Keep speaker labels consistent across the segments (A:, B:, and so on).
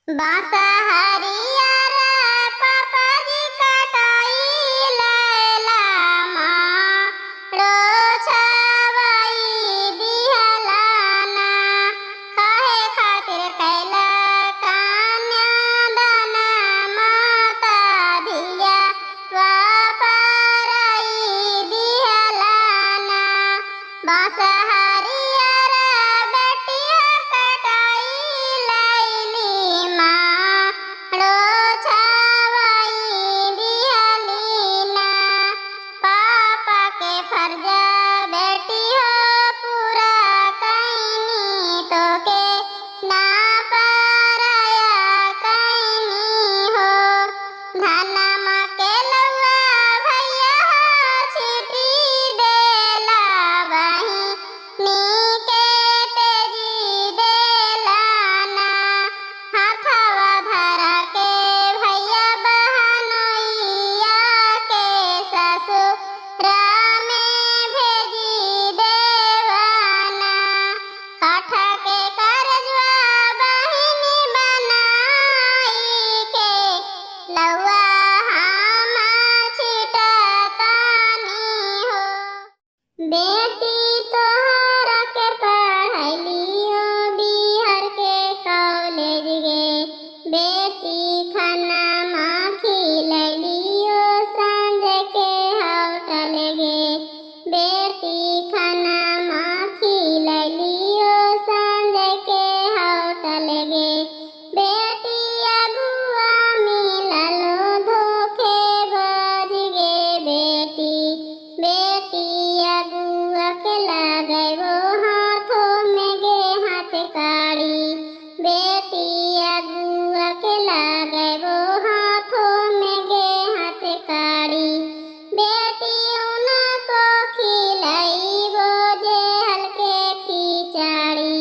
A: बासा हरियर पपजी कटाई लैला मारो छवई दिहलाना काहे खातिर कैला कन्यादान माता धिया वापरई दिहलाना बासा हरियर बेटिया कटाई लैली मारो छवई दिहलीना पापा के फर्ज बेटी हो पूरा कैनी तो के ना पाराया कैनी हो धनमा के लौआ भैया छिटी देला बहिनी के तेजी देलाना हाथवा धरा के भैया बहनोइया के ससुरा में भेजी देवाना काठ के करजवा बहिनी बनाई के लौआ हम छिटतानी हो बेटी तोहरा के पढ़लियो बिहार के कॉलेज गे बेटी खाना माँ खिलैलियो सांझ के होटल गे बेटी खाना माँ खिलैलियो सांझ के होटल गे बेटी अगुआ मिललो धोखे बाज गे बेटी अगुआ के लगे वो हाथों में गे हाथ काड़ी बेटी अगुआ के लगे वो हाथों में गे हाथ काड़ी बेटी उनको खिलाई वो जे हल्के खिचड़ी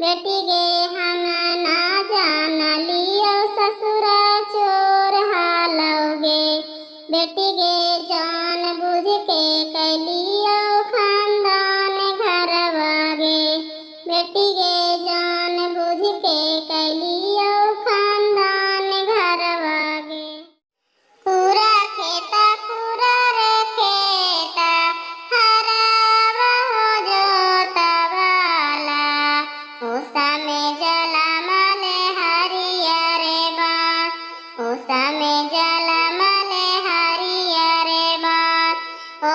A: बेटी गे हम ना जान लियो ससुरा चोर हालोगे बेटी गे जान बुझ के कैलियो खानदान घरवा गे बेटी गे जान बुझ के कैलियो खानदान घरवा गे पूरा खेता पूरा रे खेता हरवा हो जोतवाला उसा में जला मले हरियरे बाँस उसा में जला मले हरियरे बाँस ओ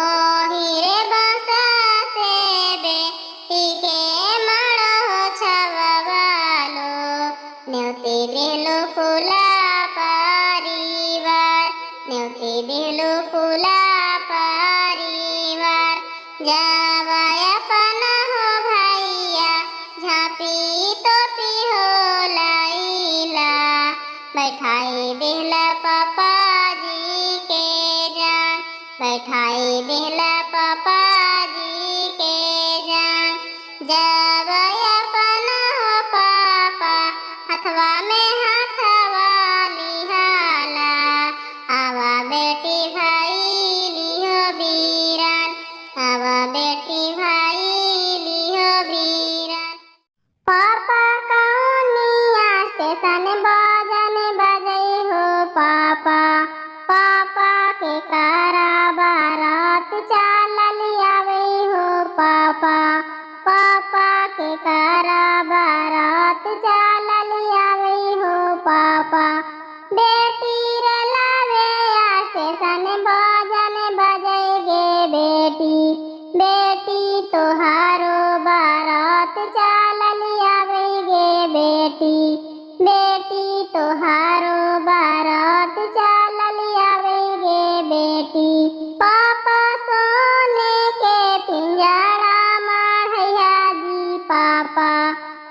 A: हीरे बाँसा से बेटी के मड़ो छववालो न्योती देलो फूला परिवार न्योती देलो फूला परिवार जावाय अपन हो भैया झापी टोपी हो लैला बैठाई देहला पापा जी के जान बैठाई देहला पापा जी के जान जावाय अपन हो पापा हथवा में हथवा लिहाला आवा बेटी भाई लिहो बीरान आवा बेटी भाई लिहो बीरान पापा कौनिया स्टेशन बाजन बजई हो पापा पापा के कारा बारात चालल आवे हो पापा पापा के कारा बारात चालल आवे हो पापा बेटी रे लावे स्टेशन बाजन बजई गे बेटी तोहारो बारात चालल आवे गे बेटी तोहारो बारात चालल आवे गे बेटी पापा सोने के पिंजरा मढ़ैया जी पापा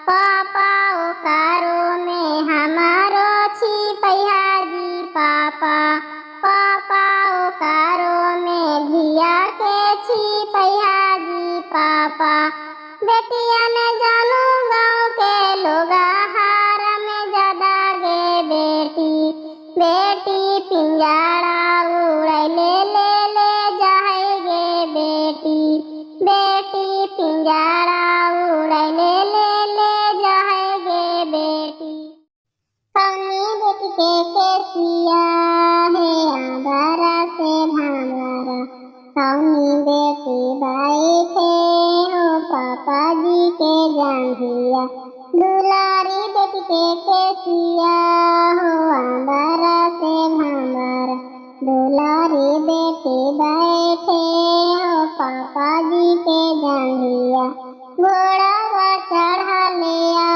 A: पापा ओकारो में हमारो छिपैया जी पापा पापा ओकारो में धिया के छिपैया जी पापा बेटिया ने जानू गाँव के लोग हार में ज्यादा गे बेटी पिंजरा उड़ै ले जाए गे बेटी पिंजरा उड़ै ले जाए गे बेटी। के केसिया हे आंबरा से भांवरा कौनी बेटी बैठे हो पापा जी के जांघिया दुलारी बेटी के केसिया हो आंबरा से भांवरा दुलारी बेटी बैठे हो पापा जी के जांघिया घोड़ा चढ़ा लिया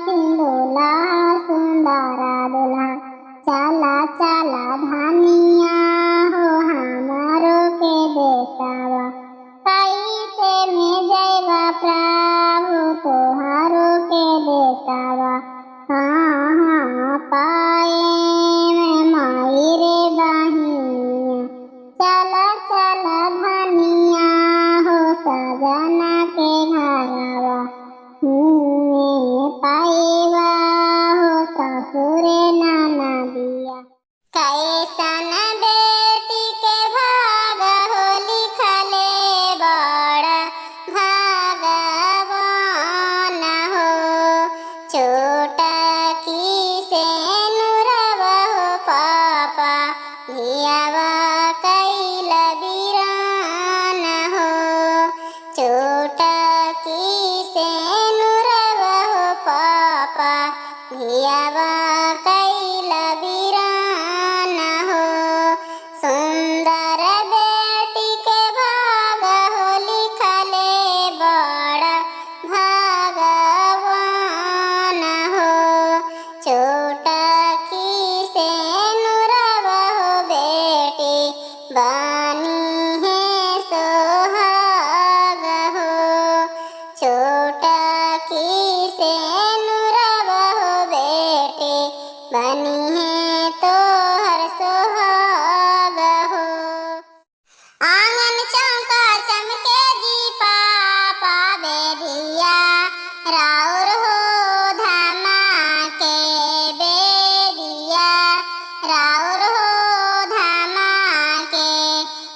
A: दुल्हा सुंदरा दुल्हा चला चला धानिया हो हमारो के देसावा कैसे में जयवा प्रभु तोहारो के देसावा हाँ हाँ पाए में माई रे बहिनिया चला चला धनिया हो सजना के घरवा पाएवा हो ससुरे नाना दिया कैसन बेटी के भाग हो लिखले बड़ा भगवान हो छोटकी से नुरवा हो पापा धियावा कैल बीरान हो छोटकी से नुरवा हो पापा धियावा कैल बीरान हो सुंदर बेटी के भाग हो लिखले बड़ा भगवान हो छोटकी से नुरवा हो बेटी बानी है सोहाग हो छोटकी से नुरवा हो बेटी बनी है तो हर सोहाग हो आंगन चौका चमके जी पापा बेदिया राउर हो धमा के बेदिया राउर हो धमा के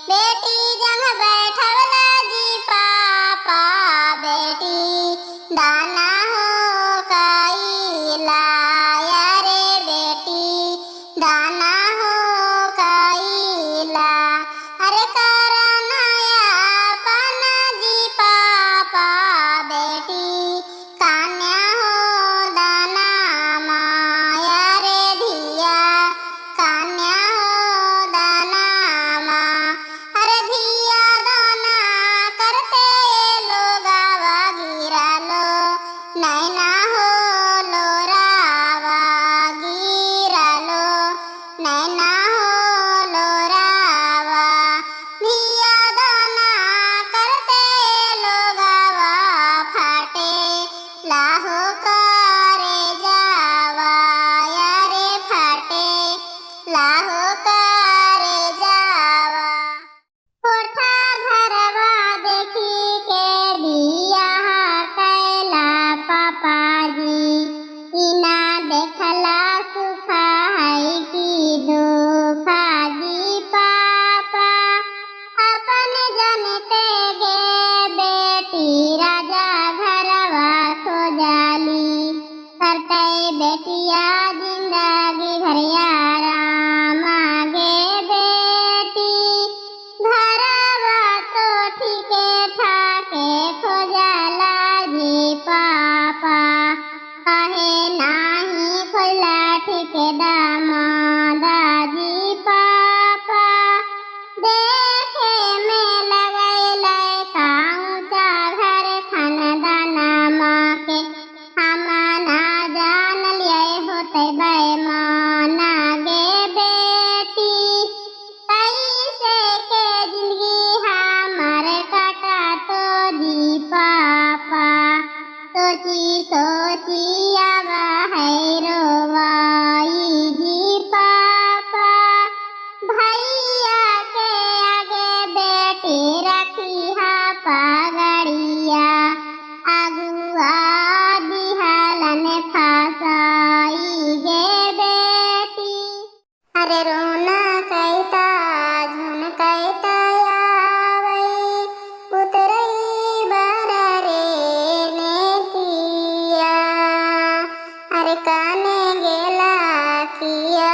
A: बेटी जंग बैठवला जी पापा बेटी दाना हो कैला रे बेटी दाना हो कैला अरे करनाया पना जी पापा बेटी कान्या हो दाना माया रे धिया कान्या हो दाना माँ अरे धिया दाना करते लोगावा गिरा लो नैना हो लोरावा गिरा लो नैना हो लोरावा धिया दाना करते लोगावा फाटे लाहो करे जावा यारे फाटे लाहो करे जावा कोठा घरवा देखी के दिया कैला पापा जी इना देखला सुखा है कि दुखा जी पापा अपन जनते गे बेटी राजा घरवा खो जाली करते बेटिया जिंदगी भरिया राम गे बेटी घरवा तो ठीके ठाके खो जाला जी पापा कहे नाही खोला ठीके दामादा जी पापा देखे में लगैले काऊचा घर खानदाना माँ के हम ना जान लिए होते बेमाना गे बेटी कैसे के जिंदगी हमार काटा तो जी पापा सोची सोची आवा है रोवाई जी पापा भैया के आगे बेटी रखी हा पगड़िया अगुआ दिहलन फसाई गे बेटी अरे रोना कैता झुन कैता आवै उतरई बरा रे नेतिया अरे काने गेला किया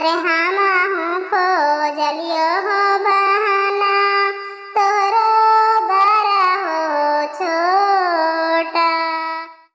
A: अरे हाँ